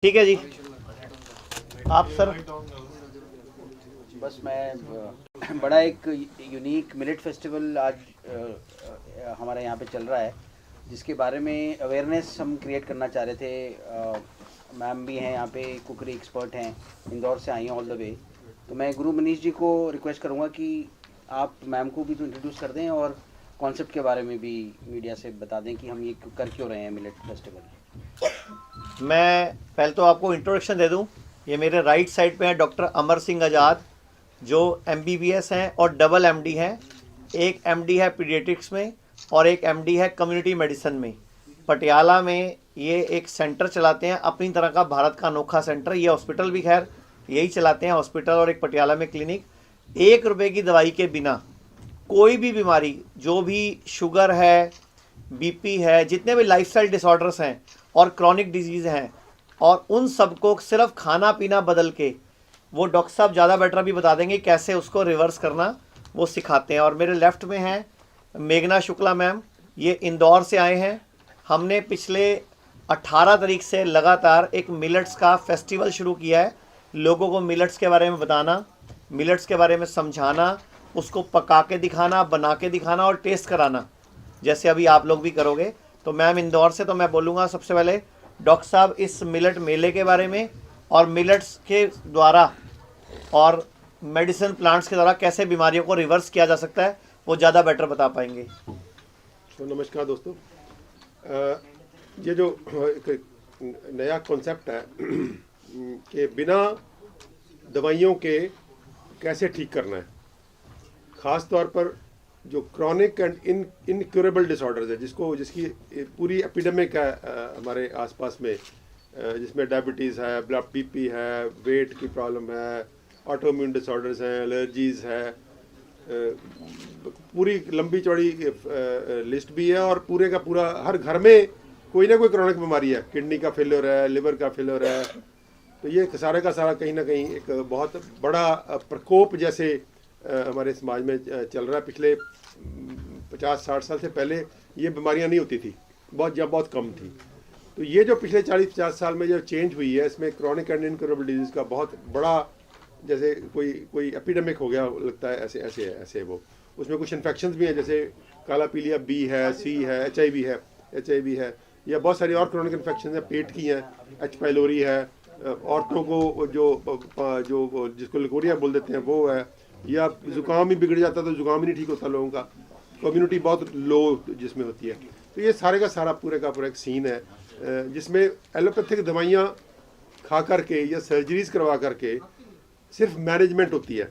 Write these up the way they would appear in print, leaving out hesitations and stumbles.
ठीक है जी, आप सर। बस मैं बड़ा एक यूनिक मिलेट फेस्टिवल आज हमारे यहाँ पे चल रहा है, जिसके बारे में अवेयरनेस हम क्रिएट करना चाह रहे थे। मैम भी हैं यहाँ पे, कुकरी एक्सपर्ट हैं, इंदौर से आई हैं ऑल द वे। तो मैं गुरु मनीष जी को रिक्वेस्ट करूँगा कि आप मैम को भी तो इंट्रोड्यूस कर दें और कॉन्सेप्ट के बारे में भी मीडिया से बता दें कि हम ये कर क्यों रहे हैं मिलेट फेस्टिवल। मैं पहले तो आपको इंट्रोडक्शन दे दूं। ये मेरे राइट साइड पे हैं डॉक्टर अमर सिंह आज़ाद, जो MBBS हैं और डबल MD हैं। एक MD है पीडियाट्रिक्स में और एक MD है कम्युनिटी मेडिसिन में। पटियाला में ये एक सेंटर चलाते हैं, अपनी तरह का भारत का अनोखा सेंटर। ये हॉस्पिटल भी खैर यही चलाते हैं, हॉस्पिटल और एक पटियाला में क्लिनिक। 1 रुपये की दवाई के बिना कोई भी बीमारी, जो भी शुगर है, BP है, जितने भी लाइफस्टाइल डिसऑर्डर्स हैं और क्रॉनिक डिजीज़ हैं, और उन सबको सिर्फ खाना पीना बदल के, वो डॉक्टर साहब ज़्यादा बेटर भी बता देंगे कैसे उसको रिवर्स करना, वो सिखाते हैं। और मेरे लेफ़्ट में हैं मेघना शुक्ला मैम, ये इंदौर से आए हैं। हमने पिछले 18 तारीख से लगातार एक मिलेट्स का फेस्टिवल शुरू किया है। लोगों को मिलेट्स के बारे में बताना, मिलेट्स के बारे में समझाना, उसको पका के दिखाना, बना के दिखाना और टेस्ट कराना, जैसे अभी आप लोग भी करोगे। तो मैम इंदौर से, तो मैं बोलूँगा सबसे पहले डॉक्टर साहब इस मिलेट मेले के बारे में और मिलेट्स के द्वारा और मेडिसिन प्लांट्स के द्वारा कैसे बीमारियों को रिवर्स किया जा सकता है, वो ज़्यादा बेटर बता पाएंगे। तो नमस्कार दोस्तों, ये जो एक नया कॉन्सेप्ट है कि बिना दवाइयों के कैसे ठीक करना है, ख़ास तौर पर जो क्रॉनिक एंड इनक्योरेबल डिसऑर्डर्स है, जिसकी पूरी एपिडेमिक है हमारे आसपास में, जिसमें डायबिटीज़ है, ब्लड BP है, वेट की प्रॉब्लम है, ऑटोइम्यून डिसऑर्डर्स हैं, एलर्जीज़ है, पूरी लंबी चौड़ी लिस्ट भी है। और पूरे का पूरा हर घर में कोई ना कोई क्रॉनिक बीमारी है, किडनी का फेलियर है, लिवर का फेलियर है। तो ये सारे का सारा कहीं ना कहीं एक बहुत बड़ा प्रकोप जैसे हमारे समाज में चल रहा है। पिछले 50-60 साल से पहले ये बीमारियां नहीं होती थी, बहुत कम थी। तो ये जो पिछले 40-50 साल में जो चेंज हुई है, इसमें क्रॉनिक एंड इनक्योरेबल डिजीज़ का बहुत बड़ा, जैसे कोई एपिडेमिक हो गया लगता है, ऐसे वो। उसमें कुछ इन्फेक्शंस भी हैं, जैसे काला पीलिया B है, C है, HIV है, या बहुत सारी और क्रॉनिक इन्फेक्शन हैं, पेट की हैं, H पाइलोरी है, औरतों को जो जिसको लिकोरिया बोल देते हैं वो है, या ज़ुकाम ही बिगड़ जाता है तो ज़ुकाम ही नहीं ठीक होता लोगों का, कम्युनिटी बहुत लो जिसमें होती है। तो ये सारे का सारा पूरे का पूरा एक सीन है, जिसमें एलोपैथिक दवाइयाँ खा करके या सर्जरीज करवा करके सिर्फ मैनेजमेंट होती है।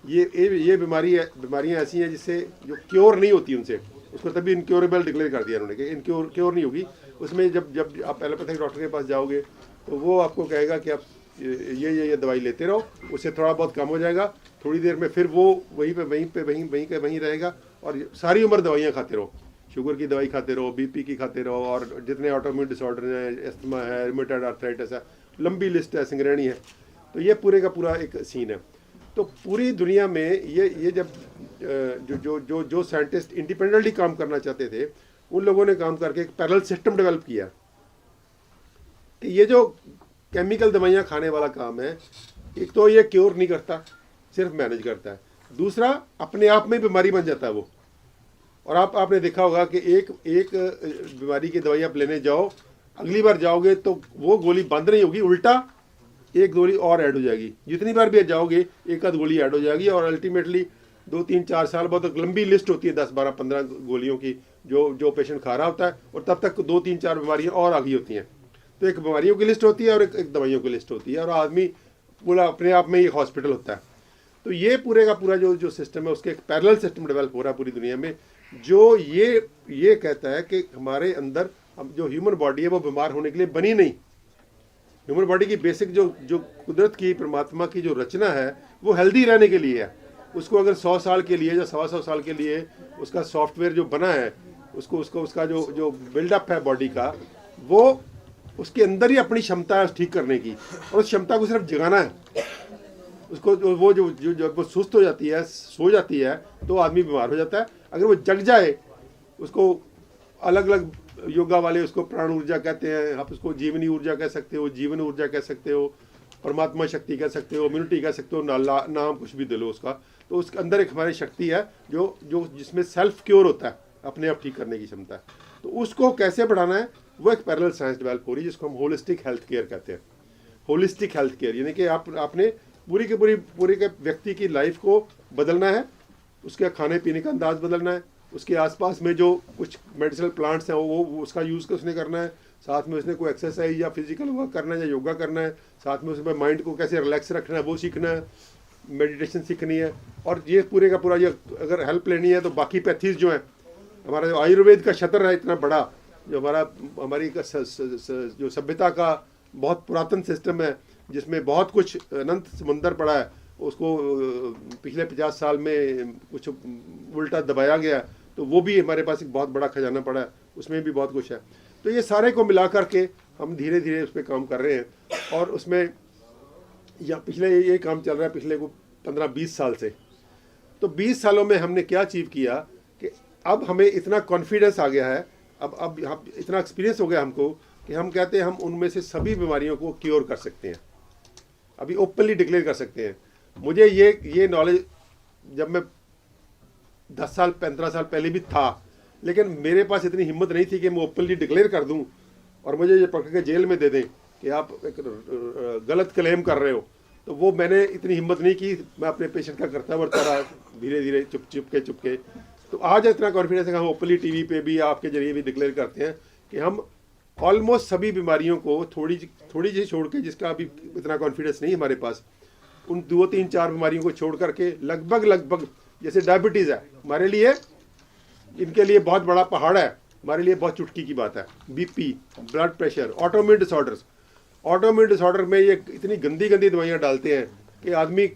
ये बीमारियाँ ऐसी हैं जिससे जो क्योर नहीं होती उनसे, उसको तभी इनक्योरेबल डिक्लेयर कर दिया उन्होंने कि क्योर नहीं होगी। उसमें जब आप एलोपैथिक डॉक्टर के पास जाओगे तो वो आपको कहेगा कि आप ये दवाई लेते रहो, उससे थोड़ा बहुत कम हो जाएगा, थोड़ी देर में फिर वो वहीं रहेगा, और सारी उम्र दवाइयाँ खाते रहो, शुगर की दवाई खाते रहो, BP की खाते रहो, और जितने ऑटोइम्यून डिसऑर्डर हैं, एस्थमा है, रूमेटॉइड आर्थराइटिस है, लंबी लिस्ट है, सिंगरेणी है। तो ये पूरे का पूरा एक सीन है। तो पूरी दुनिया में ये जब जो साइंटिस्ट इंडिपेंडेंटली काम करना चाहते थे, उन लोगों ने काम करके एक पैरेलल सिस्टम डेवलप किया कि ये जो केमिकल दवाइयाँ खाने वाला काम है, एक तो ये क्योर नहीं करता, सिर्फ मैनेज करता है। दूसरा, अपने आप में बीमारी बन जाता है वो। और आपने देखा होगा कि एक बीमारी की दवाई आप लेने जाओ, अगली बार जाओगे तो वो गोली बंद नहीं होगी, उल्टा एक गोली और ऐड हो जाएगी। जितनी बार भी जाओगे एक आध गोली ऐड हो जाएगी, और अल्टीमेटली 2-3-4 साल बाद एक लंबी लिस्ट होती है 10-12-15 गोलियों की जो पेशेंट खा रहा होता है, और तब तक 2-3-4 बीमारियाँ और आ गई होती हैं। तो एक बीमारियों की लिस्ट होती है और एक दवाइयों की लिस्ट होती है, और आदमी पूरा अपने आप में ही हॉस्पिटल होता है। तो ये पूरे का पूरा जो सिस्टम है, उसके एक पैरेलल सिस्टम डेवलप हो रहा है पूरी दुनिया में, जो ये कहता है कि हमारे अंदर हम जो ह्यूमन बॉडी है वो बीमार होने के लिए बनी नहीं। ह्यूमन बॉडी की बेसिक जो कुदरत की, परमात्मा की जो रचना है, वो हेल्दी रहने के लिए है। उसको अगर 100 साल के लिए या 125 साल के लिए उसका सॉफ्टवेयर जो बना है, उसका जो बिल्डअप है बॉडी का, वो उसके अंदर ही अपनी क्षमता है ठीक करने की, और उस क्षमता को सिर्फ जगाना है। उसको वो जब वो सुस्त हो जाती है, सो जाती है, तो आदमी बीमार हो जाता है। अगर वो जग जाए, उसको अलग अलग योगा वाले उसको प्राण ऊर्जा कहते हैं, आप उसको जीवनी ऊर्जा कह सकते हो, जीवन ऊर्जा कह सकते हो, परमात्मा शक्ति कह सकते हो, इम्यूनिटी कह सकते हो, नाम कुछ भी दिलो उसका। तो उसके अंदर एक हमारी शक्ति है जो जिसमें सेल्फ क्योर होता है, अपने आप ठीक करने की क्षमता है। तो उसको कैसे बढ़ाना है, वो एक पैरेलल साइंस डेवलप हो रही है जिसको हम होलिस्टिक हेल्थ केयर कहते हैं। होलिस्टिक हेल्थ केयर यानी कि आपने पूरी के व्यक्ति की लाइफ को बदलना है, उसके खाने पीने का अंदाज बदलना है, उसके आसपास में जो कुछ मेडिसिनल प्लांट्स हैं वो उसका यूज़ उसने करना है, साथ में उसने कोई एक्सरसाइज या फिजिकल वर्क करना है या योगा करना है, साथ में उसमें माइंड को कैसे रिलैक्स रखना है वो सीखना है, मेडिटेशन सीखनी है। और ये पूरे का पूरा ये अगर हेल्प लेनी है तो बाकी पैथीज जो हैं, हमारा जो आयुर्वेद का क्षेत्र है इतना बड़ा, जो हमारी जो सभ्यता का बहुत पुरातन सिस्टम है जिसमें बहुत कुछ अनंत समंदर पड़ा है, उसको पिछले 50 साल में कुछ उल्टा दबाया गया, तो वो भी हमारे पास एक बहुत बड़ा खजाना पड़ा है, उसमें भी बहुत कुछ है। तो ये सारे को मिला करके हम धीरे धीरे उस पर काम कर रहे हैं। और उसमें या पिछले ये काम चल रहा है पिछले को 15-20 साल से। तो 20 सालों में हमने क्या अचीव किया कि अब हमें इतना कॉन्फिडेंस आ गया है, अब हम इतना एक्सपीरियंस हो गया हमको कि हम कहते हैं हम उनमें से सभी बीमारियों को क्योर कर सकते हैं, अभी ओपनली डिक्लेयर कर सकते हैं। मुझे ये नॉलेज जब मैं 10 साल 15 साल पहले भी था, लेकिन मेरे पास इतनी हिम्मत नहीं थी कि मैं ओपनली डिक्लेयर कर दूं और मुझे ये पकड़ के जेल में दे दें कि आप एक गलत क्लेम कर रहे हो। तो वो मैंने इतनी हिम्मत नहीं की, मैं अपने पेशेंट का करता बढ़ता रहा धीरे धीरे चुप के। तो आज इतना कॉन्फिडेंस है कि हम ओपनली टीवी पे भी आपके जरिए भी डिक्लेयर करते हैं कि हम ऑलमोस्ट सभी बीमारियों को थोड़ी सी छोड़ के, जिसका अभी इतना कॉन्फिडेंस नहीं हमारे पास, उन 2-3-4 बीमारियों को छोड़ करके लगभग जैसे डायबिटीज़ है हमारे लिए, इनके लिए बहुत बड़ा पहाड़ है, हमारे लिए बहुत चुटकी की बात है। BP, blood pressure, autoimmune disorder में ये इतनी गंदी दवाइयाँ डालते हैं कि आदमी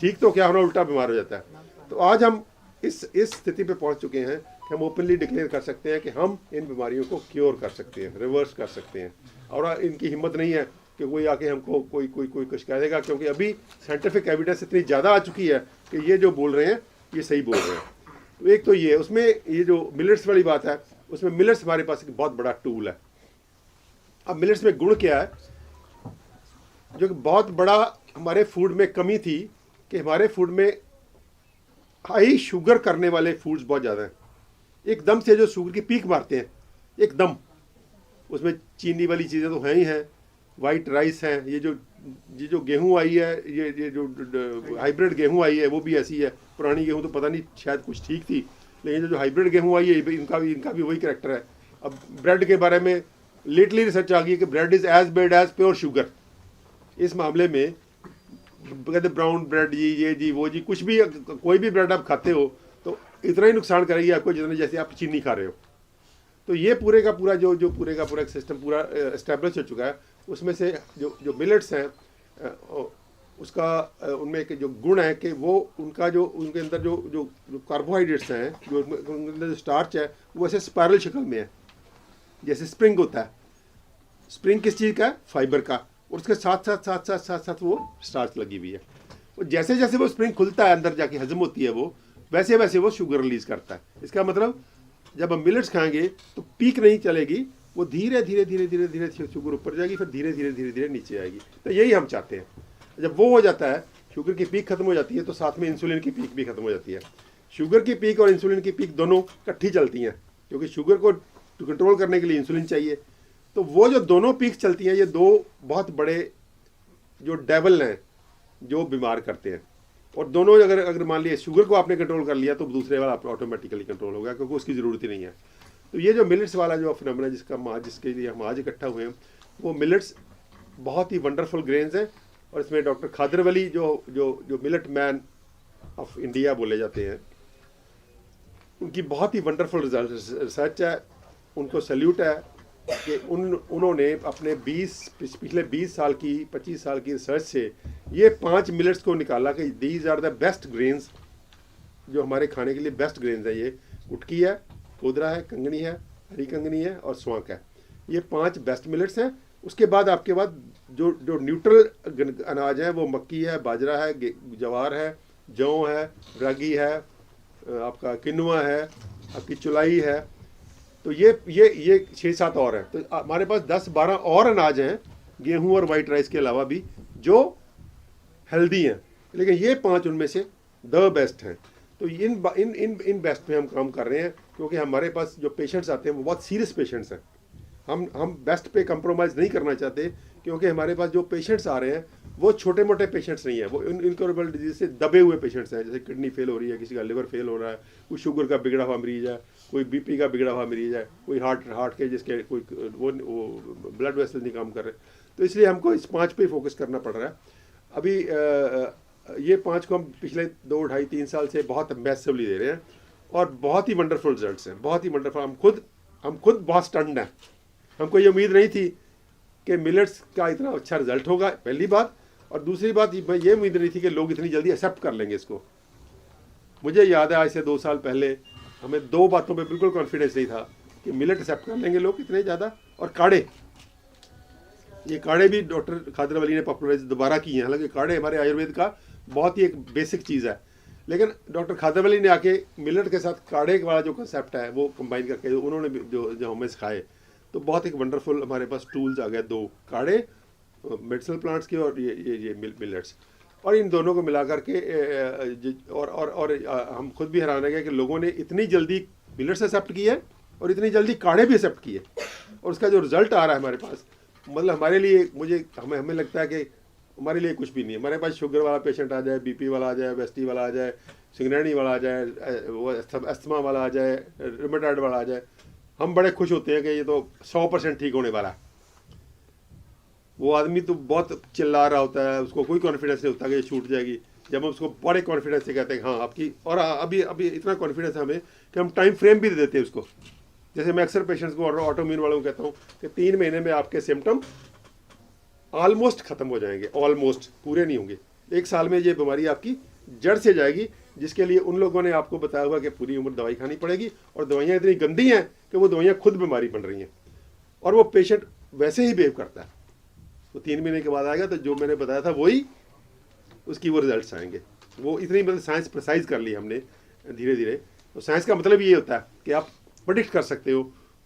ठीक तो क्या होना उल्टा बीमार हो जाता है। तो आज हम इस स्थिति पे पहुंच चुके हैं कि हम ओपनली डिक्लेयर कर सकते हैं कि हम इन बीमारियों को क्योर कर सकते हैं, रिवर्स कर सकते हैं। और इनकी हिम्मत नहीं है कि कोई आके हमको कोई कुछ कह देगा, क्योंकि अभी साइंटिफिक एविडेंस इतनी ज़्यादा आ चुकी है कि ये जो बोल रहे हैं ये सही बोल रहे हैं। तो एक तो ये, उसमें ये जो मिलेट्स वाली बात है, उसमें मिलेट्स हमारे पास एक बहुत बड़ा टूल है। अब मिलेट्स में गुण क्या है, जो कि बहुत बड़ा हमारे फूड में कमी थी कि हमारे फूड में हाई शुगर करने वाले फूड्स बहुत ज़्यादा हैं, एकदम से जो शुगर की पीक मारते हैं एकदम, उसमें चीनी वाली चीज़ें तो हैं ही हैं, वाइट राइस है, ये जो गेहूं आई है, ये जो हाइब्रिड गेहूं आई है वो भी ऐसी है। पुरानी गेहूं तो पता नहीं शायद कुछ ठीक थी, लेकिन जो हाइब्रिड गेहूं आई है इनका भी वही करैक्टर है। अब ब्रेड के बारे में लेटली रिसर्च आ गई है कि bread is as bad as pure sugar. इस मामले में कहते ब्राउन ब्रेड जी वो जी, कुछ भी कोई भी ब्रेड आप खाते हो तो इतना ही नुकसान करेगी आपको जितना जैसे आप चीनी खा रहे हो। तो ये पूरे का पूरा जो पूरे का पूरा सिस्टम पूरा एस्टेब्लिश हो चुका है। उसमें से जो मिलेट्स हैं उसका उनमें एक जो गुण है कि वो उनके अंदर जो कार्बोहाइड्रेट्स हैं, जो उनके अंदर जो स्टार्च है वो ऐसे स्पायरल शक्ल में है, जैसे स्प्रिंग होता है। स्प्रिंग किस चीज़ का है? फाइबर का। और उसके साथ वो स्टार्च लगी हुई है। और जैसे जैसे वो स्प्रिंग खुलता है अंदर जाके हजम होती है वो, वैसे वैसे वो शुगर रिलीज करता है। इसका मतलब जब हम मिलेट्स खाएंगे तो पीक नहीं चलेगी, वो धीरे धीरे शुगर ऊपर जाएगी, फिर धीरे धीरे नीचे आएगी। तो यही हम चाहते हैं। जब वो हो जाता है, शुगर की पीक खत्म हो जाती है, तो साथ में इंसुलिन की पीक भी खत्म हो जाती है। शुगर की पीक और इंसुलिन की पीक दोनों इकट्ठी चलती हैं, क्योंकि शुगर को कंट्रोल करने के लिए इंसुलिन चाहिए। तो वो जो दोनों पीक चलती हैं, ये दो बहुत बड़े जो डेवल हैं जो बीमार करते हैं। और दोनों अगर मान लिया शुगर को आपने कंट्रोल कर लिया तो दूसरे वाला आप ऑटोमेटिकली कंट्रोल होगा, क्योंकि उसकी ज़रूरत ही नहीं है। तो ये जो मिलेट्स वाला जो फिनोमेना जिसके लिए हम आज इकट्ठा हुए हैं, वो मिलेट्स बहुत ही वंडरफुल ग्रेन्स हैं। और इसमें डॉक्टर खादर वली जो मिलेट मैन ऑफ इंडिया बोले जाते हैं, उनकी बहुत ही वंडरफुल रिसर्च है। उनको सैल्यूट है कि उन्होंने अपने पिछले 20 साल की 25 साल की रिसर्च से ये 5 मिलेट्स को निकाला कि these are the best grains, जो हमारे खाने के लिए बेस्ट ग्रेन्स है। ये कुटकी है, कोदरा है, कंगनी है, हरी कंगनी है और स्वांक है। ये 5 बेस्ट मिलेट्स हैं। उसके बाद आपके बाद जो न्यूट्रल अनाज है वो मक्की है, बाजरा है, जवार है, जौ है, रागी है, आपका किनुआ है, आपकी चुलाई है। तो ये 6-7 और हैं। तो हमारे पास 10-12 और अनाज हैं गेहूं और वाइट राइस के अलावा भी जो हेल्दी हैं, लेकिन ये 5 उनमें से द बेस्ट हैं। तो इन बेस्ट पे हम काम कर रहे हैं, क्योंकि हमारे पास जो पेशेंट्स आते हैं वो बहुत सीरियस पेशेंट्स हैं। हम बेस्ट पे कंप्रोमाइज़ नहीं करना चाहते, क्योंकि हमारे पास जो पेशेंट्स आ रहे हैं वो छोटे मोटे पेशेंट्स नहीं हैं, वो इनक्योरेबल डिजीज से दबे हुए पेशेंट्स हैं। जैसे किडनी फेल हो रही है, किसी का लिवर फेल हो रहा है, कोई शुगर का बिगड़ा हुआ मरीज है, कोई बीपी का बिगड़ा हुआ मरीज है, कोई हार्ट के जिसके कोई वो ब्लड वेसल नहीं काम कर रहे। तो इसलिए हमको इस 5 पे फोकस करना पड़ रहा है अभी। ये 5 को हम पिछले 2-2.5-3 साल से बहुत मैसिवली दे रहे हैं और बहुत ही वंडरफुल रिजल्ट्स हैं, बहुत ही वंडरफुल। हम खुद बहुत स्टन्ड हैं। हमको ये उम्मीद नहीं थी कि मिलेट्स का इतना अच्छा रिजल्ट होगा, पहली बात। और दूसरी बात ये उम्मीद नहीं थी कि लोग इतनी जल्दी एक्सेप्ट कर लेंगे इसको। मुझे याद है आज से 2 साल पहले हमें 2 बातों पे बिल्कुल कॉन्फिडेंस नहीं था कि मिलेट एक्सेप्ट कर लेंगे लोग इतने ज़्यादा। और काढ़े, ये काढ़े भी डॉक्टर खादर वली ने पॉपुलराइज दोबारा किए हैं। हालांकि काढ़े हमारे आयुर्वेद का बहुत ही एक बेसिक चीज़ है, लेकिन डॉक्टर खादर वली ने आके मिलेट के साथ काढ़े वाला जो कंसेप्ट है वो कंबाइन करके उन्होंने जो हमें सिखाए, तो बहुत एक वंडरफुल हमारे पास टूल्स आ गए। 2 काढ़े मेडिसिनल प्लांट्स के और ये मिलेट्स, और इन दोनों को मिला करके और हम खुद भी हैरान है कि लोगों ने इतनी जल्दी मिलेट्स एक्सेप्ट किए हैं और इतनी जल्दी काढ़े भी एक्सेप्ट किए, और उसका जो रिजल्ट आ रहा है हमारे पास, मतलब हमारे लिए हमें लगता है कि हमारे लिए कुछ भी नहीं है। हमारे पास शुगर वाला पेशेंट आ जाए, बीपी वाला आ जाए, वेस्टी वाला आ जाए, सिंगरेणी वाला आ जाए, वो अस्थमा वाला आ जाए, रूमेटॉइड वाला आ जाए, हम बड़े खुश होते हैं कि ये तो 100% ठीक होने वाला है। वो आदमी तो बहुत चिल्ला रहा होता है, उसको कोई कॉन्फिडेंस नहीं होता कि ये छूट जाएगी। जब हम उसको बड़े कॉन्फिडेंस से कहते हैं हाँ आपकी, और अभी इतना कॉन्फिडेंस है हमें कि हम टाइम फ्रेम भी दे देते हैं उसको। जैसे मैं अक्सर पेशेंट्स को और ऑटोइम्यून वालों को कहता हूँ कि 3 महीने में आपके सिम्टम ऑलमोस्ट ख़त्म हो जाएंगे, ऑलमोस्ट, पूरे नहीं होंगे। 1 साल में ये बीमारी आपकी जड़ से जाएगी, जिसके लिए उन लोगों ने आपको बताया हुआ कि पूरी उम्र दवाई खानी पड़ेगी, और दवाइयाँ इतनी गंदी हैं कि वो दवाइयाँ खुद बीमारी बन रही हैं, और वो पेशेंट वैसे ही बिहेव करता है। वो 3 महीने के बाद आएगा तो जो मैंने बताया था वही उसकी वो रिजल्ट्स आएंगे। वो इतनी मतलब साइंस प्रिसाइज कर ली हमने धीरे धीरे। तो साइंस का मतलब ये होता है कि आप प्रेडिक्ट कर सकते हो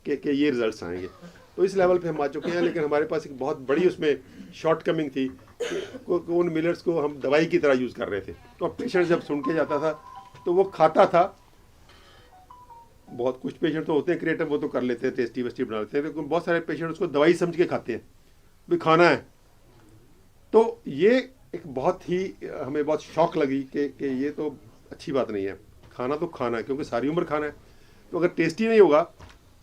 कि ये रिजल्ट्स आएंगे। तो इस लेवल पे हम आ चुके हैं, लेकिन हमारे पास एक बहुत बड़ी उसमें शॉर्टकमिंग थी कि उन मिलेट्स को हम दवाई की तरह यूज़ कर रहे थे। तो पेशेंट जब सुन के जाता था तो वो खाता था। बहुत कुछ पेशेंट तो होते हैं क्रिएटिव, वो तो कर लेते हैं, टेस्टी वेस्टी बना लेते हैं, लेकिन बहुत सारे पेशेंट उसको दवाई समझ के खाते हैं, भी खाना है। तो ये एक बहुत ही हमें बहुत शौक लगी कि ये तो अच्छी बात नहीं है। खाना तो खाना है, क्योंकि सारी उम्र खाना है। तो अगर टेस्टी नहीं होगा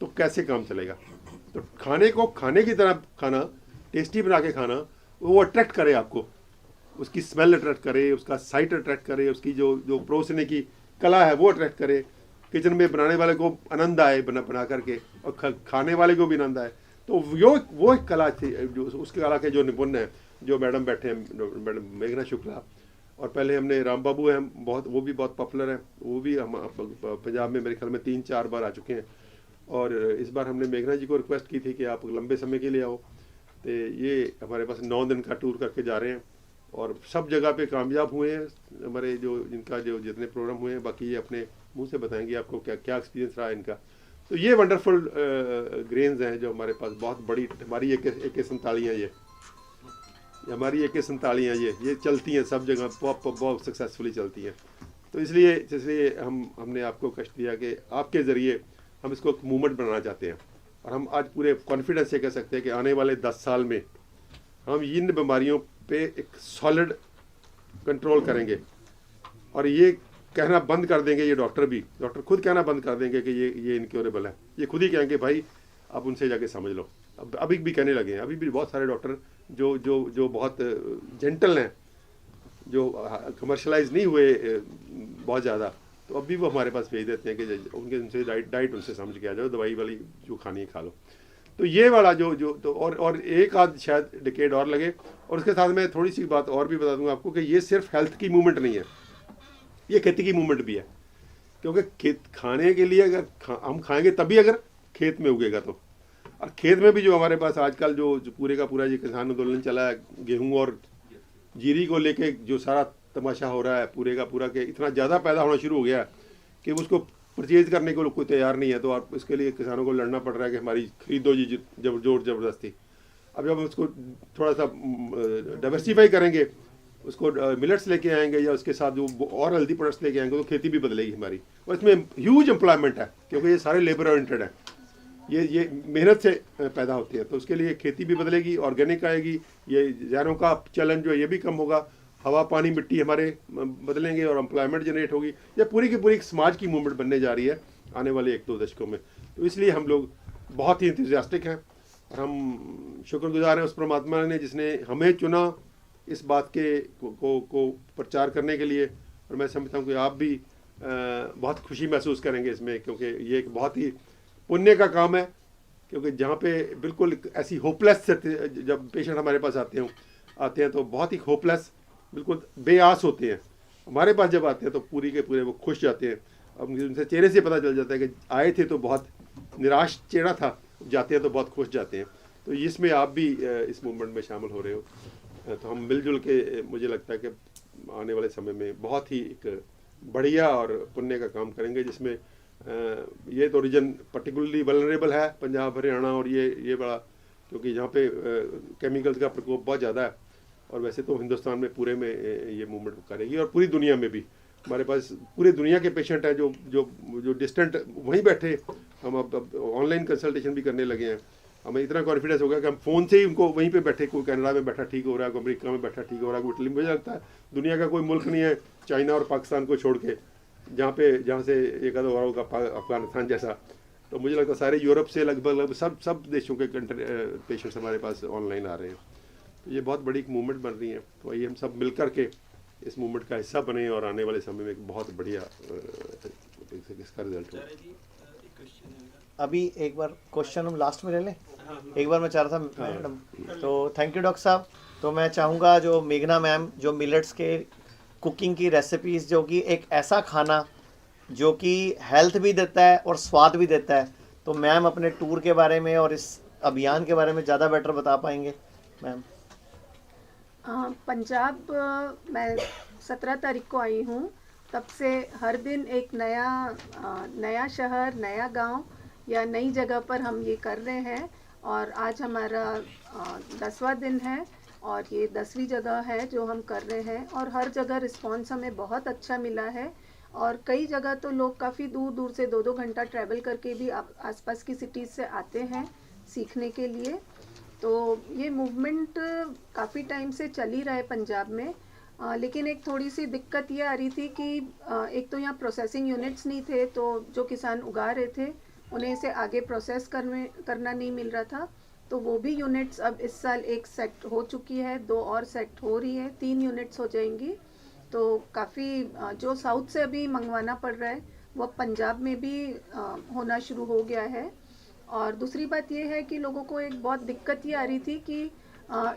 तो कैसे काम चलेगा। तो खाने को खाने की तरह खाना, टेस्टी बना के खाना, वो अट्रैक्ट करे आपको, उसकी स्मेल अट्रैक्ट करे, उसका साइट अट्रैक्ट करे, उसकी जो परोसने की कला है वो अट्रैक्ट करे, किचन में बनाने वाले को आनंद आए बना करके, और खाने वाले को भी आनंद आए। तो वो एक कला थी, जो उस कला के जो निपुण हैं, जो मैडम बैठे हैं, मैडम मेघना शुक्ला, और पहले हमने राम बाबू हैं, बहुत, वो भी बहुत पॉपुलर हैं, वो भी हम पंजाब में मेरे ख्याल में 3-4 बार आ चुके हैं। और इस बार हमने मेघना जी को रिक्वेस्ट की थी कि आप लंबे समय के लिए आओ। तो ये हमारे पास 9 दिन का टूर करके जा रहे हैं, और सब जगह पे कामयाब हुए हैं हमारे जो जितने प्रोग्राम हुए हैं। बाकी ये अपने मुंह से बताएंगे आपको क्या क्या एक्सपीरियंस रहा है इनका। तो ये वंडरफुल ग्रेन्स हैं जो हमारे पास बहुत बड़ी, हमारी AK-47 ये हमारी AK-47 ये चलती हैं सब जगह, बहुत सक्सेसफुली चलती हैं। तो इसलिए हमने आपको कष्ट दिया कि आपके ज़रिए हम इसको एक मूवमेंट बनाना चाहते हैं। और हम आज पूरे कॉन्फिडेंस से कह सकते हैं कि आने वाले 10 साल में हम इन बीमारियों पे एक सॉलिड कंट्रोल करेंगे, और ये कहना बंद कर देंगे, ये डॉक्टर खुद कहना बंद कर देंगे कि ये इनक्योरेबल है। ये खुद ही कहेंगे भाई आप उनसे जाके समझ लो। अभी भी कहने लगे हैं, अभी भी बहुत सारे डॉक्टर जो बहुत जेंटल हैं, जो कमर्शलाइज नहीं हुए बहुत ज़्यादा, तो अभी वो हमारे पास भेज देते हैं कि उनसे डाइट उनसे समझ के आ जाओ, दवाई वाली जो खानी है खा लो। तो ये वाला जो तो और एक आध शायद डिकेड और लगे। और उसके साथ मैं थोड़ी सी बात और भी बता दूंगा आपको कि ये सिर्फ हेल्थ की मूवमेंट नहीं है, ये खेती की मूवमेंट भी है। क्योंकि खाने के लिए अगर हम खाएंगे तभी अगर खेत में उगेगा तो। और खेत में भी जो हमारे पास आजकल जो पूरे का पूरा ये किसान आंदोलन चला है, गेहूँ और जीरी को लेके जो सारा तमाशा हो रहा है पूरे का पूरा, के इतना ज़्यादा पैदा होना शुरू हो गया कि उसको परचेज करने को कोई तैयार नहीं है, तो आप इसके लिए किसानों को लड़ना पड़ रहा है कि हमारी खरीदो जी जोर ज़बरदस्ती। अब जब हम उसको थोड़ा सा डाइवर्सिफाई करेंगे, उसको मिलेट्स लेके आएंगे या उसके साथ जो और हेल्दी प्रोडक्ट्स लेके आएंगे, तो खेती भी बदलेगी हमारी। और इसमें ह्यूज एम्प्लॉयमेंट है, क्योंकि ये सारे लेबर ओरिएंटेड हैं, ये मेहनत से पैदा होती है। तो उसके लिए खेती भी बदलेगी, ऑर्गेनिक आएगी, ये ज़हरों का चलन जो है ये भी कम होगा, हवा पानी मिट्टी हमारे बदलेंगे और एम्प्लॉयमेंट जनरेट होगी। ये पूरी की पूरी एक समाज की मूवमेंट बनने जा रही है आने वाले 1-2 दशकों में। तो इसलिए हम लोग बहुत ही इंतज़ास्टिक हैं और हम शुक्रगुजार हैं उस परमात्मा ने जिसने हमें चुना इस बात के को प्रचार करने के लिए। और मैं समझता हूँ कि आप भी बहुत खुशी महसूस करेंगे इसमें, क्योंकि ये एक बहुत ही पुण्य का काम है। क्योंकि जहाँ पे बिल्कुल ऐसी होपलेस जब पेशेंट हमारे पास आते हैं तो बहुत ही होपलेस, बिल्कुल बेआस होते हैं। हमारे पास जब आते हैं तो पूरी के पूरे वो खुश जाते हैं। अब उनसे चेहरे से पता चल जाता है कि आए थे तो बहुत निराश चेहरा था, जाते हैं तो बहुत खुश जाते हैं। तो इसमें आप भी इस मूवमेंट में शामिल हो रहे हो, तो हम मिलजुल के मुझे लगता है कि आने वाले समय में बहुत ही एक बढ़िया और पुण्य का काम करेंगे, जिसमें ये तो रीजन पर्टिकुलरली वल्नरेबल है, पंजाब हरियाणा और ये बड़ा, क्योंकि यहाँ पे केमिकल्स का प्रकोप बहुत ज़्यादा है। और वैसे तो हिंदुस्तान में पूरे में ये मूवमेंट करेगी और पूरी दुनिया में भी। हमारे पास पूरी दुनिया के पेशेंट हैं जो डिस्टेंट वहीं बैठे, हम अब ऑनलाइन कंसल्टेशन भी करने लगे हैं। हमें इतना कॉन्फिडेंस हो गया कि हम फ़ोन से ही उनको वहीं पे बैठे, कोई कनाडा में बैठा ठीक हो रहा है, कोई अमेरिका में बैठा ठीक हो रहा है, कोई इटली में। मुझे लगता है दुनिया का कोई मुल्क नहीं है चाइना और पाकिस्तान को छोड़ के जहाँ से एक आधा और होगा अफगानिस्तान जैसा। तो मुझे लगता है सारे यूरोप से लगभग सब देशों के पेशेंट्स हमारे पास ऑनलाइन आ रहे हैं। तो ये बहुत बड़ी एक मूवमेंट बन रही है। तो आइए हम सब मिल कर के इस मूवमेंट का हिस्सा बने और आने वाले समय में एक बहुत बढ़िया इसका रिजल्ट हो। अभी एक बार क्वेश्चन हम लास्ट में ले लें। एक बार मैं चाह रहा था मैडम, तो थैंक यू डॉक्टर साहब। तो मैं चाहूँगा जो मेघना मैम जो मिलेट्स के कुकिंग की रेसिपीज़, जो कि एक ऐसा खाना जो कि हेल्थ भी देता है और स्वाद भी देता है, तो मैम अपने टूर के बारे में और इस अभियान के बारे में ज़्यादा बेटर बता पाएंगे मैम। पंजाब मैं 17 तारीख को आई हूँ, तब से हर दिन एक नया शहर, नया गांव या नई जगह पर हम ये कर रहे हैं। और आज हमारा 10वां दिन है और ये 10वीं जगह है जो हम कर रहे हैं। और हर जगह रिस्पांस हमें बहुत अच्छा मिला है। और कई जगह तो लोग काफ़ी दूर दूर से 2-2 घंटा ट्रैवल करके भी आसपास की सिटीज़ से आते हैं सीखने के लिए। तो ये मूवमेंट काफ़ी टाइम से चल ही रहा है पंजाब में। लेकिन एक थोड़ी सी दिक्कत ये आ रही थी कि एक तो यहाँ प्रोसेसिंग यूनिट्स नहीं थे, तो जो किसान उगा रहे थे उन्हें इसे आगे प्रोसेस करना नहीं मिल रहा था। तो वो भी यूनिट्स अब इस साल एक सेट हो चुकी है, 2 और सेट हो रही है, 3 यूनिट्स हो जाएंगी। तो काफ़ी जो साउथ से अभी मंगवाना पड़ रहा है वो पंजाब में भी होना शुरू हो गया है। और दूसरी बात ये है कि लोगों को एक बहुत दिक्कत ये आ रही थी कि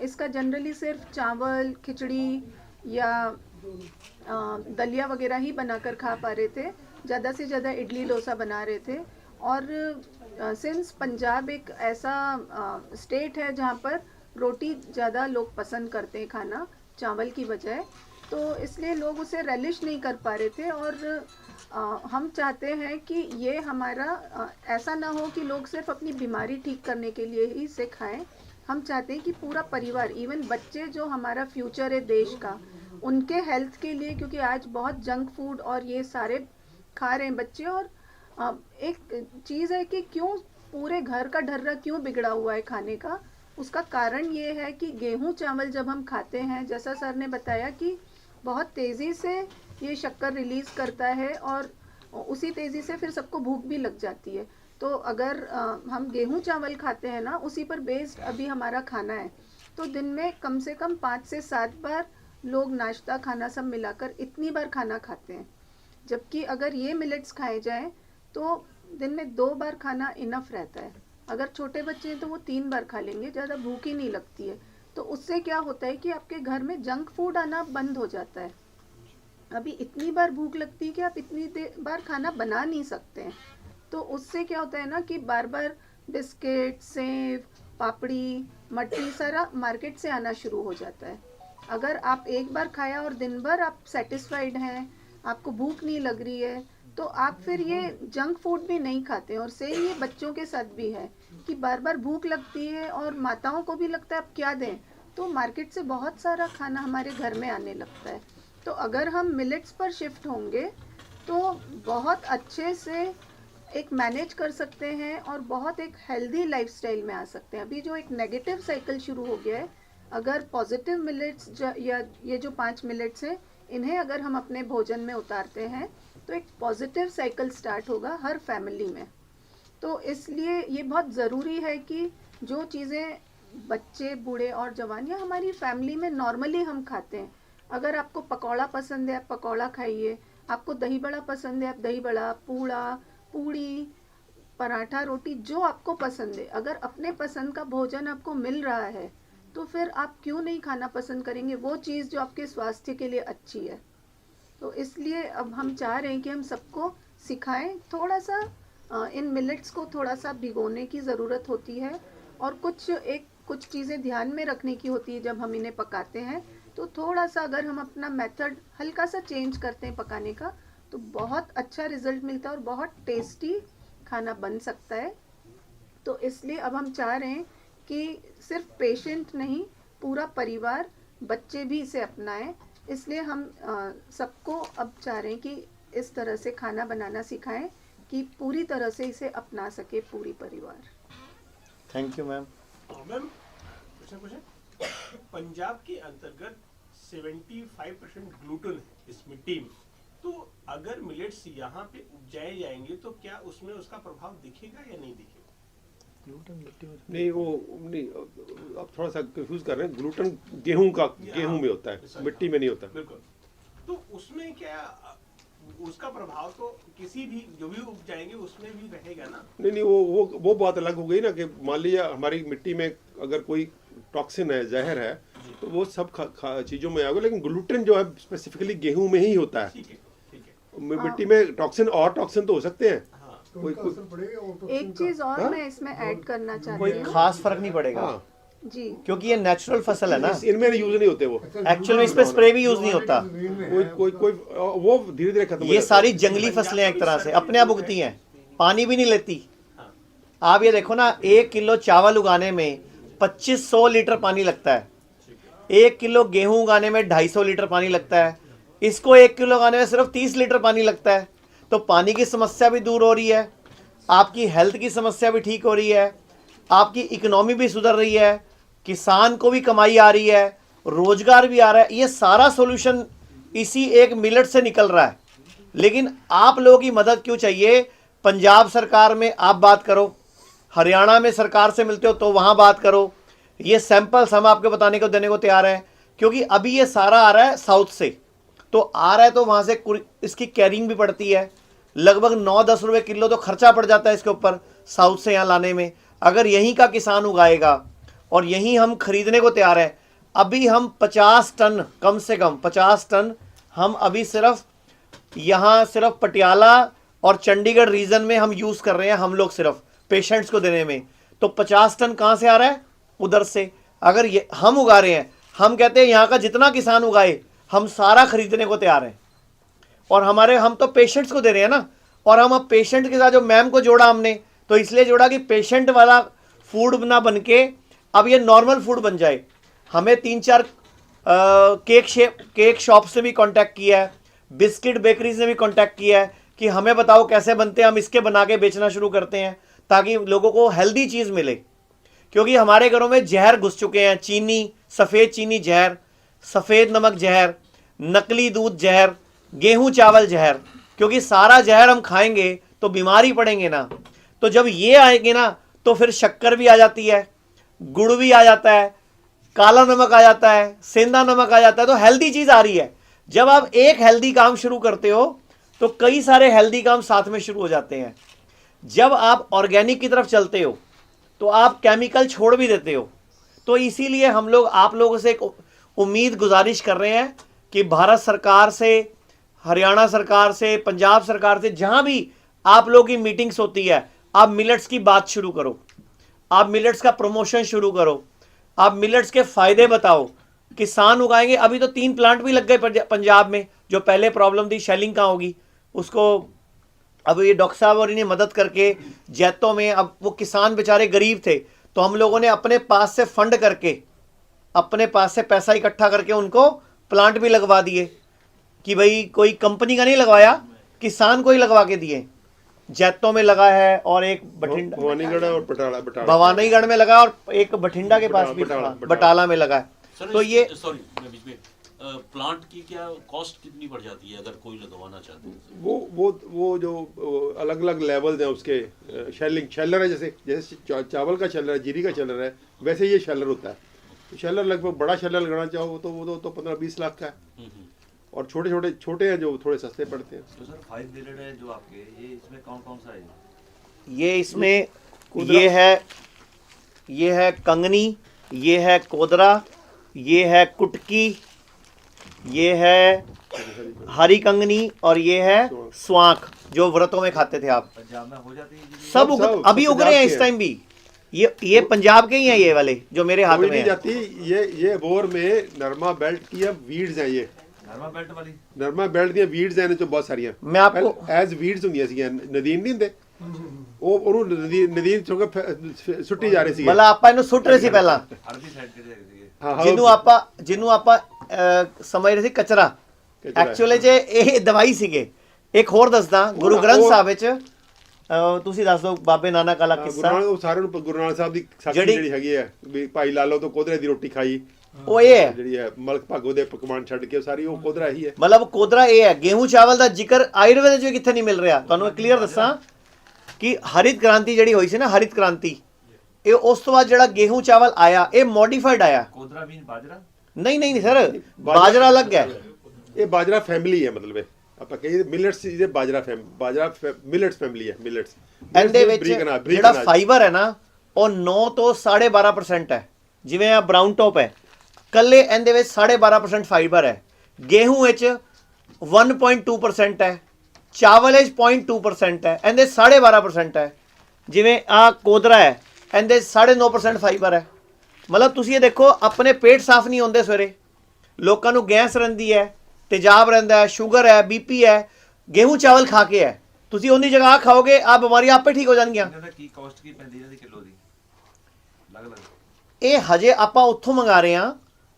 इसका जनरली सिर्फ चावल, खिचड़ी या दलिया वगैरह ही बनाकर खा पा रहे थे, ज़्यादा से ज़्यादा इडली डोसा बना रहे थे। और सिंस पंजाब एक ऐसा स्टेट है जहाँ पर रोटी ज़्यादा लोग पसंद करते हैं खाना चावल की बजाय, तो इसलिए लोग उसे रेलिश नहीं कर पा रहे थे। और हम चाहते हैं कि ये हमारा ऐसा ना हो कि लोग सिर्फ अपनी बीमारी ठीक करने के लिए ही इसे खाएं। हम चाहते हैं कि पूरा परिवार, इवन बच्चे जो हमारा फ्यूचर है देश का, उनके हेल्थ के लिए, क्योंकि आज बहुत जंक फूड और ये सारे खा रहे हैं बच्चे। और एक चीज़ है कि क्यों पूरे घर का ढर्रा क्यों बिगड़ा हुआ है खाने का, उसका कारण ये है कि गेहूं चावल जब हम खाते हैं, जैसा सर ने बताया कि बहुत तेज़ी से ये शक्कर रिलीज़ करता है और उसी तेज़ी से फिर सबको भूख भी लग जाती है। तो अगर हम गेहूं चावल खाते हैं ना, उसी पर बेस्ड अभी हमारा खाना है, तो दिन में कम से कम 5 से 7 बार लोग नाश्ता खाना सब मिलाकर इतनी बार खाना खाते हैं। जबकि अगर ये मिलेट्स खाए जाएं तो दिन में 2 बार खाना इनफ रहता है। अगर छोटे बच्चे हैं तो वो 3 बार खा लेंगे, ज़्यादा भूख ही नहीं लगती है। तो उससे क्या होता है कि आपके घर में जंक फूड आना बंद हो जाता है। अभी इतनी बार भूख लगती है कि आप इतनी बार खाना बना नहीं सकते हैं। तो उससे क्या होता है ना कि बार बार बिस्किट, सेव, पापड़ी, मट्ठी सारा मार्केट से आना शुरू हो जाता है। अगर आप एक बार खाया और दिन भर आप सेटिस्फाइड हैं, आपको भूख नहीं लग रही है, तो आप फिर ये जंक फूड भी नहीं खाते हैं। और सेम ये बच्चों के साथ भी है कि बार बार भूख लगती है और माताओं को भी लगता है अब क्या दें, तो मार्केट से बहुत सारा खाना हमारे घर में आने लगता है। तो अगर हम मिलेट्स पर शिफ्ट होंगे तो बहुत अच्छे से एक मैनेज कर सकते हैं और बहुत एक हेल्दी लाइफस्टाइल में आ सकते हैं। अभी जो एक नेगेटिव साइकिल शुरू हो गया है, अगर पॉजिटिव मिलेट्स या ये जो 5 मिलेट्स हैं इन्हें अगर हम अपने भोजन में उतारते हैं तो एक पॉजिटिव साइकिल स्टार्ट होगा हर फैमिली में। तो इसलिए ये बहुत ज़रूरी है कि जो चीज़ें बच्चे, बूढ़े और जवान या हमारी फैमिली में नॉर्मली हम खाते हैं, अगर आपको पकौड़ा पसंद है आप पकौड़ा खाइए, आपको दही बड़ा पसंद है आप दही बड़ा, पूड़ा, पूड़ी, पराठा, रोटी, जो आपको पसंद है, अगर अपने पसंद का भोजन आपको मिल रहा है तो फिर आप क्यों नहीं खाना पसंद करेंगे वो चीज़ जो आपके स्वास्थ्य के लिए अच्छी है। तो इसलिए अब हम चाह रहे हैं कि हम सबको सिखाएं, थोड़ा सा इन मिलेट्स को थोड़ा सा भिगोने की ज़रूरत होती है और कुछ चीज़ें ध्यान में रखने की होती है जब हम इन्हें पकाते हैं। तो थोड़ा सा अगर हम अपना मेथड हल्का सा चेंज करते हैं पकाने का तो बहुत अच्छा रिजल्ट मिलता है और बहुत टेस्टी खाना बन सकता है। तो इसलिए अब हम चाह रहे हैं कि सिर्फ पेशेंट नहीं, पूरा परिवार, बच्चे भी इसे अपनाएं। इसलिए हम सबको अब चाह रहे हैं कि इस तरह से खाना बनाना सिखाएं कि पूरी तरह से इसे अपना सके पूरी परिवार। Thank you ma'am. Ma'am question Punjab के अंतर्गत 75% ग्लूटेन है इस मिट्टी में, तो अगर मिलेट्स यहाँ पे उपजाए जाएंगे तो क्या उसमें उसका प्रभाव दिखेगा या नहीं दिखेगा? नहीं वो नहीं, आप थोड़ा सा कंफ्यूज कर रहे हैं। ग्लूटेन गेहूं में होता है, मिट्टी में नहीं होता। बिल्कुल। तो उसमें क्या उसका प्रभाव तो किसी भी जो भी उपजाएंगे उसमें भी रहेगा ना? नहीं वो बात अलग हो गई ना कि मान लिया हमारी मिट्टी में अगर कोई टॉक्सिन है, जहर है, तो वो सब चीजों में आएगा, लेकिन ग्लूटेन जो है स्पेसिफिकली गेहूं में ही होता है। ठीक है। मिट्टी में टॉक्सिन तो हो सकते हैं। एक चीज और मैं इसमें ऐड करना चाहती कोई हूँ खास फर्क नहीं पड़ेगा हाँ, जी, क्योंकि ये नेचुरल फसल है ना, इनमें यूज नहीं होते वो। एक्चुअल में इस पे स्प्रे भी यूज नहीं होता। कोई वो धीरे धीरे खत्म हो ये जाता सारी जंगली फसलें एक तरह से अपने आप उगती हैं, पानी भी नहीं लेती। आप ये देखो ना, 1 किलो चावल उगाने में 2500 लीटर पानी लगता है, 1 किलो गेहूं उगाने में 250 लीटर पानी लगता है, इसको 1 किलो उगाने में सिर्फ 30 लीटर पानी लगता है। तो पानी की समस्या भी दूर हो रही है, आपकी हेल्थ की समस्या भी ठीक हो रही है, आपकी इकोनॉमी भी सुधर रही है, किसान को भी कमाई आ रही है, रोजगार भी आ रहा है। ये सारा सॉल्यूशन इसी एक मिलेट से निकल रहा है। लेकिन आप लोगों की मदद क्यों चाहिए? पंजाब सरकार में आप बात करो, हरियाणा में सरकार से मिलते हो तो वहाँ बात करो। ये सैंपल्स हम आपको बताने को देने को तैयार हैं, क्योंकि अभी ये सारा आ रहा है साउथ से, तो आ रहा है तो वहाँ से इसकी कैरिंग भी पड़ती है, लगभग 9-10 रुपये किलो तो खर्चा पड़ जाता है इसके ऊपर साउथ से यहाँ लाने में। अगर यहीं का किसान उगाएगा और यहीं हम खरीदने को तैयार हैं, अभी हम 50 टन, कम से कम 50 टन हम अभी सिर्फ यहाँ सिर्फ पटियाला और चंडीगढ़ रीजन में हम यूज़ कर रहे हैं, हम लोग सिर्फ पेशेंट्स को देने में। तो 50 टन कहाँ से आ रहा है? उधर से। अगर ये हम उगा रहे हैं, हम कहते हैं यहाँ का जितना किसान उगाए हम सारा खरीदने को तैयार हैं, और हम तो पेशेंट्स को दे रहे हैं ना। और हम अब पेशेंट के साथ जो मैम को जोड़ा हमने, तो इसलिए जोड़ा कि पेशेंट वाला फूड ना बन के अब ये नॉर्मल फूड बन जाए। हमें 3-4 केक शॉप से भी कांटेक्ट किया है, बिस्किट बेकरी से भी कांटेक्ट किया है कि हमें बताओ कैसे बनते हैं, हम इसके बना के बेचना शुरू करते हैं ताकि लोगों को हेल्दी चीज़ मिले। क्योंकि हमारे घरों में जहर घुस चुके हैं, चीनी, सफ़ेद चीनी जहर, सफ़ेद नमक जहर, नकली दूध जहर, गेहूं चावल जहर। क्योंकि सारा जहर हम खाएंगे तो बीमार ही पड़ेंगे ना। तो जब ये आएंगे ना तो फिर शक्कर भी आ जाती है, गुड़ भी आ जाता है, काला नमक आ जाता है, सेंधा नमक आ जाता है, तो हेल्दी चीज़ आ रही है। जब आप एक हेल्दी काम शुरू करते हो तो कई सारे हेल्दी काम साथ में शुरू हो जाते हैं। जब आप ऑर्गेनिक की तरफ चलते हो तो आप केमिकल छोड़ भी देते हो। तो इसीलिए हम लोग आप लोगों से एक उम्मीद गुजारिश कर रहे हैं कि भारत सरकार से, हरियाणा सरकार से, पंजाब सरकार से, जहां भी आप लोगों की मीटिंग्स होती है, आप मिलेट्स की बात शुरू करो, आप मिलेट्स का प्रमोशन शुरू करो, आप मिलेट्स के फायदे बताओ। किसान उगाएंगे, अभी तो 3 प्लांट भी लग गए पंजाब में। जो पहले प्रॉब्लम थी शेलिंग कहाँ होगी, उसको अब ये डॉक्टर साहब और इन्हें मदद करके जैतों में, अब वो किसान बेचारे गरीब थे तो हम लोगों ने अपने पास से फंड करके, अपने पास से पैसा इकट्ठा करके उनको प्लांट भी लगवा दिए कि भाई कोई कंपनी का नहीं लगवाया, किसान को ही लगवा के दिए। जैतों में लगा है और एक बठिंडा, भवानीगढ़ और बटाला भवानीगढ़ में लगा और एक बठिंडा के पास भी बटाला में लगा है। सर तो ये सॉरी मैं बीच में प्लांट की क्या कॉस्ट कितनी बढ़ जाती है अगर कोई लगवाना चाहते हैं? वो जो अलग अलग लेवल्स हैं उसके, शेलर है, जैसे चावल का शेलर है, जीरी का शेलर है, वैसे ये शेलर होता है। तो शेलर लगभग बड़ा शेलर लगाना चाहो तो वो तो 15-20 लाख का है, और छोटे हैं जो थोड़े सस्ते पड़ते हैं। तो सर 5 ग्रेड है जो आपके, ये इसमें कौन कौन सा है? ये इसमें ये है कंगनी, ये है कोदरा, ये है कुटकी, ये है हरी कंगनी और ये है स्वांख जो व्रतों में खाते थे आप। पंजाब में हो जाती है जी? सब अभी उग रहे हैं इस टाइम भी। ये पंजाब के ही हैं, ये वाले जो मेरे हाथ कोई में नहीं है। जाती ये बोर में नरमा बेल्ट की अब वीड्स हैं, ये नरमा बेल्ट वाली नरमा बेल्ट ਦੀਆਂ ਵੀਡਸ हैं जो बहुत सारियां मैं आपको ਐਜ਼ ਵੀਡਸ ਹੁੰਦੀਆਂ ਸੀਗੀਆਂ, ਨਦੀਨ ਨਹੀਂ ਹੁੰਦੇ ਉਹ ਉਹਨੂੰ ਨਦੀਨ ਚੋਂ ਸੁੱਟੀ ਜਾ ਰਹੀ ਸੀ। मतलब ਆਪਾਂ ਇਹਨੂੰ ਸੁੱਟ ਰਹੇ ਸੀ ਪਹਿਲਾਂ, अरबी साइड के जाएगी ये। ਜਿਹਨੂੰ ਆਪਾਂ ਸਮਝ ਰਹੇ ਸੀ ਕਚਰਾ। ਐਕਚੁਅਲੀ ਜੇ ਇਹ ਦਵਾਈ ਸੀਗੇ। ਇੱਕ ਹੋਰ ਦੱਸਦਾ, ਗੁਰੂ ਗ੍ਰੰਥ ਸਾਹਿਬ ਵਿੱਚ ਤੁਸੀਂ ਦੱਸ ਦਿਓ ਬਾਬੇ ਨਾਨਕ ਵਾਲਾ ਕਿੱਸਾ। ਉਹ ਸਾਰਿਆਂ ਨੂੰ ਗੁਰੂ ਨਾਨਕ ਸਾਹਿਬ ਦੀ ਸਾਖੀ ਜਿਹੜੀ ਹੈਗੀ ਹੈ ਵੀ ਭਾਈ ਲਾਲੋ ਤੋਂ ਕੋਦਰੇ ਦੀ ਰੋਟੀ ਖਾਈ, ਉਹ ਇਹ ਹੈ ਜਿਹੜੀ ਹੈ ਮਲਕ ਭਾਗੋ ਦੇ ਪਕਵਾਨ ਛੱਡ ਕੇ ਸਾਰੀ ਉਹ ਕੋਦਰਾ ਹੀ ਹੈ। ਮਤਲਬ ਕੋਦਰਾ ਇਹ ਹੈ। ਗੇਹੂੰ ਚਾਵਲ ਦਾ ਜ਼ਿਕਰ ਆਯੁਰਵੇਦ ਵਿੱਚ ਕਿੱਥੇ ਨਹੀਂ ਮਿਲ ਰਿਹਾ। ਤੁਹਾਨੂੰ ਕਲੀਅਰ ਦੱਸਾਂ ਕਿ ਹਰਿਤ ਕ੍ਰਾਂਤੀ ਜਿਹੜੀ ਹੋਈ ਸੀ ਨਾ, ਹਰਿਤ ਕ੍ਰਾਂਤੀ, ਇਹ ਉਸ ਤੋਂ ਬਾਅਦ ਜਿਹੜਾ ਗੇਹੂੰ ਚਾਵਲ ਆਇਆ ਇਹ ਮੋਡੀਫਾਈਡ ਆਇਆ। कोदरा मीन बाजरा? ਨਹੀਂ ਸਰ, ਬਾਜਰਾ ਅਲੱਗ ਹੈ। ਇਹ ਬਾਜਰਾ ਫੈਮਿਲੀ ਹੈ, ਮਤਲਬ ਇਹ ਆਪਾਂ ਕਹੀਏ ਮਿਲਟਸ, ਇਹ ਬਾਜਰਾ ਮਿਲਟਸ ਫੈਮਿਲੀ ਹੈ। ਮਿਲਟਸ ਇਹਦੇ ਵਿੱਚ ਜਿਹੜਾ ਫਾਈਬਰ ਹੈ ਨਾ ਉਹ 9 ਤੋਂ 12.5% ਹੈ। ਜਿਵੇਂ ਆ ਬਰਾਊਨ ਟੌਪ ਹੈ, ਕੱਲੇ ਇਹਦੇ ਵਿੱਚ 12.5% ਫਾਈਬਰ ਹੈ। ਗੇਹੂੰ ਵਿੱਚ 1.2% ਹੈ, ਚਾਵਲ ਵਿੱਚ 0.2% ਹੈ, ਇਹਦੇ 12.5% ਹੈ। ਜਿਵੇਂ ਆ ਕੋਦਰਾ ਹੈ, ਇਹਦੇ 9.5% ਫਾਈਬਰ ਹੈ। ਮਤਲਬ ਤੁਸੀਂ ਇਹ ਦੇਖੋ, ਆਪਣੇ ਪੇਟ ਸਾਫ਼ ਨਹੀਂ ਹੁੰਦੇ ਸਵੇਰੇ, ਲੋਕਾਂ ਨੂੰ ਗੈਸ ਰਹਿੰਦੀ ਹੈ, तेजाब रहता है, शुगर है, बीपी है, गेहूं चावल खा के है, तुसी उन्हीं जगह खाओगे आप बीमारियां आपे ठीक हो जाएंगियां। की कॉस्ट की पैंदी है किलो दी ਇਹ ਹਜੇ ਆਪਾਂ ਉੱਥੋਂ ਮੰਗਾ ਰਹੇ ਹਾਂ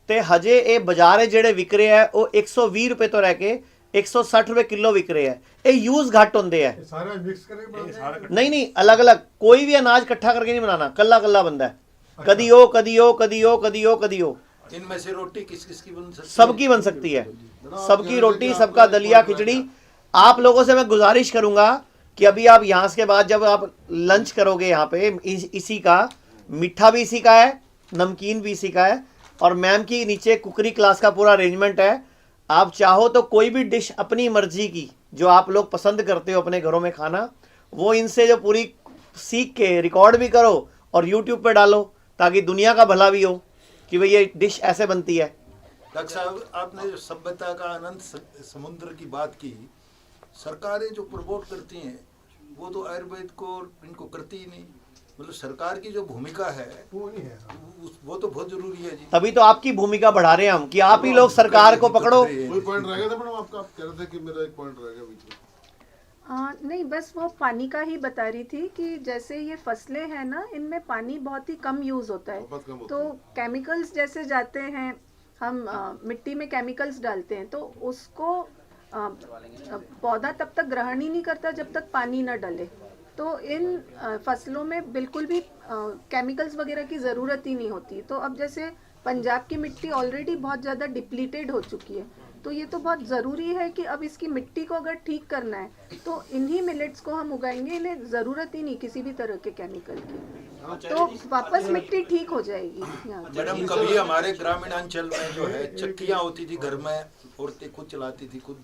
ਤੇ ਹਜੇ ਇਹ ਬਾਜ਼ਾਰ ਜਿਹੜੇ ਵਿਕ ਰਹੇ ਆ ਉਹ 120 ਰੁਪਏ ਤੋਂ ਲੈ ਕੇ 160 ਰੁਪਏ ਕਿਲੋ ਵਿਕ ਰਹੇ ਆ। ਇਹ ਯੂਜ਼ ਘੱਟ ਹੁੰਦੇ ਆ। सारा मिक्स करके ਨਹੀਂ ਅਲੱਗ ਅਲੱਗ, ਕੋਈ ਵੀ ਅਨਾਜ ਇਕੱਠਾ ਕਰਕੇ ਨਹੀਂ ਬਣਾਉਣਾ, ਕੱਲਾ ਕੱਲਾ ਬੰਦਾ ਹੈ। कदी ओ कदी ओ कदी ओ कदी ओ कदी ओ, इनमें से रोटी किस किस की बन सकती है? सबकी बन सकती है, सबकी रोटी, सबका दलिया खिचड़ी। आप लोगों से मैं गुजारिश करूंगा कि अभी आप यहाँ के बाद जब आप लंच करोगे यहाँ पे, इसी का मीठा भी इसी का है, नमकीन भी इसी का है, और मैम की नीचे कुकरी क्लास का पूरा अरेंजमेंट है। आप चाहो तो कोई भी डिश अपनी मर्जी की जो आप लोग पसंद करते हो अपने घरों में खाना, वो इनसे जो पूरी सीख के रिकॉर्ड भी करो और यूट्यूब पे डालो ताकि दुनिया का भला भी हो कि भाई ये डिश ऐसे बनती है। डॉक्टर साहब, आपने जो सभ्यता का अनंत समुद्र की बात की, सरकारें जो प्रमोट करती हैं वो तो आयुर्वेद को इनको करती ही नहीं। मतलब सरकार की जो भूमिका है वो नहीं है, वो तो बहुत जरूरी है जी। तभी तो आपकी भूमिका बढ़ा रहे हैं हम कि आप ही लोग सरकार को पकड़ो। कोई पॉइंट रह गया था मैडम आपका? आप कह रहे थे कि मेरा एक पॉइंट रह गया बीच में। नहीं, बस वो पानी का ही बता रही थी कि जैसे ये फसलें हैं ना, इनमें पानी बहुत ही कम यूज़ होता है, बहुत कम होता तो केमिकल्स जैसे जाते हैं, हम मिट्टी में केमिकल्स डालते हैं तो उसको पौधा तब तक ग्रहण ही नहीं करता जब तक पानी न डले। तो इन फसलों में बिल्कुल भी केमिकल्स वगैरह की ज़रूरत ही नहीं होती। तो अब जैसे पंजाब की मिट्टी ऑलरेडी बहुत ज़्यादा डिप्लीटेड हो चुकी है, तो ये तो बहुत ज़रूरी है कि अब इसकी मिट्टी को अगर ठीक करना है तो इन्हीं मिलेट्स को हम उगाएंगे। इन्हें ज़रूरत ही नहीं किसी भी तरह के केमिकल की, तो वापस मिट्टी ठीक हो जाएगी यहाँ की। मैडम, कभी हमारे ग्रामीण अंचल में जो है चक्कियाँ होती थी घर में, औरतें खुद चलाती थी, खुद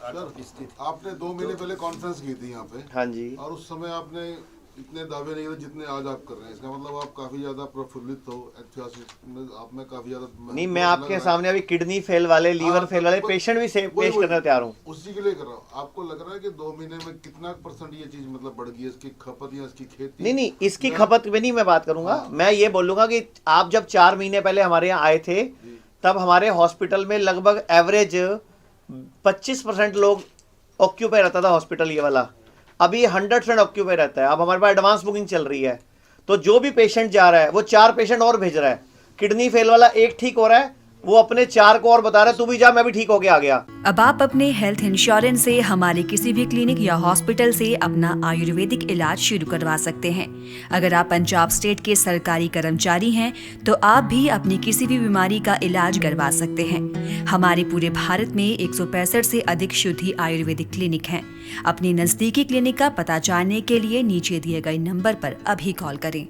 आटा पीसती थी। आपने 2 महीने पहले कॉन्फ्रेंस की थी यहाँ पे, हाँ जी, और उस समय आपने इतने दावे नहीं किए जितने आज आप कर रहे हैं। इसका मतलब आप काफी ज्यादा प्रफुल्लित हो, ऐतिहासिक में आप में काफी ज्यादा नहीं, मैं आपके सामने अभी किडनी फेल वाले, लीवर फेल वाले पेशेंट भी पेश करने तैयार हूँ। उसी के लिए कर रहा हूँ। आपको लग रहा है कि 2 महीने में कितना % ये चीज मतलब बढ़ गई है, इसकी खपत या इसकी खेती? नहीं, इसकी खपत में नहीं मैं बात करूंगा। मैं ये बोलूंगा कि आप जब 4 महीने पहले हमारे यहाँ आए थे तब हमारे हॉस्पिटल में लगभग एवरेज 25% लोग ऑक्यूपाई रहता था हॉस्पिटल ये वाला। अभी 100% ऑक्यूपाई रहता है। अब हमारे पास एडवांस बुकिंग चल रही है, तो जो भी पेशेंट जा रहा है वो 4 पेशेंट और भेज रहा है। किडनी फेल वाला एक ठीक हो रहा है, वो अपने 4 को और बता रहा है तू भी जा, मैं भी ठीक होके आ गया। अब आप अपने हेल्थ इंश्योरेंस से हमारे किसी भी क्लिनिक या हॉस्पिटल से अपना आयुर्वेदिक इलाज शुरू करवा सकते हैं। अगर आप पंजाब स्टेट के सरकारी कर्मचारी हैं तो आप भी अपनी किसी भी बीमारी का इलाज करवा सकते हैं। हमारे पूरे भारत में 165 से अधिक शुद्धि आयुर्वेदिक क्लिनिक हैं। अपने नजदीकी क्लिनिक का पता जानने के लिए नीचे दिए गए नंबर पर अभी कॉल करें।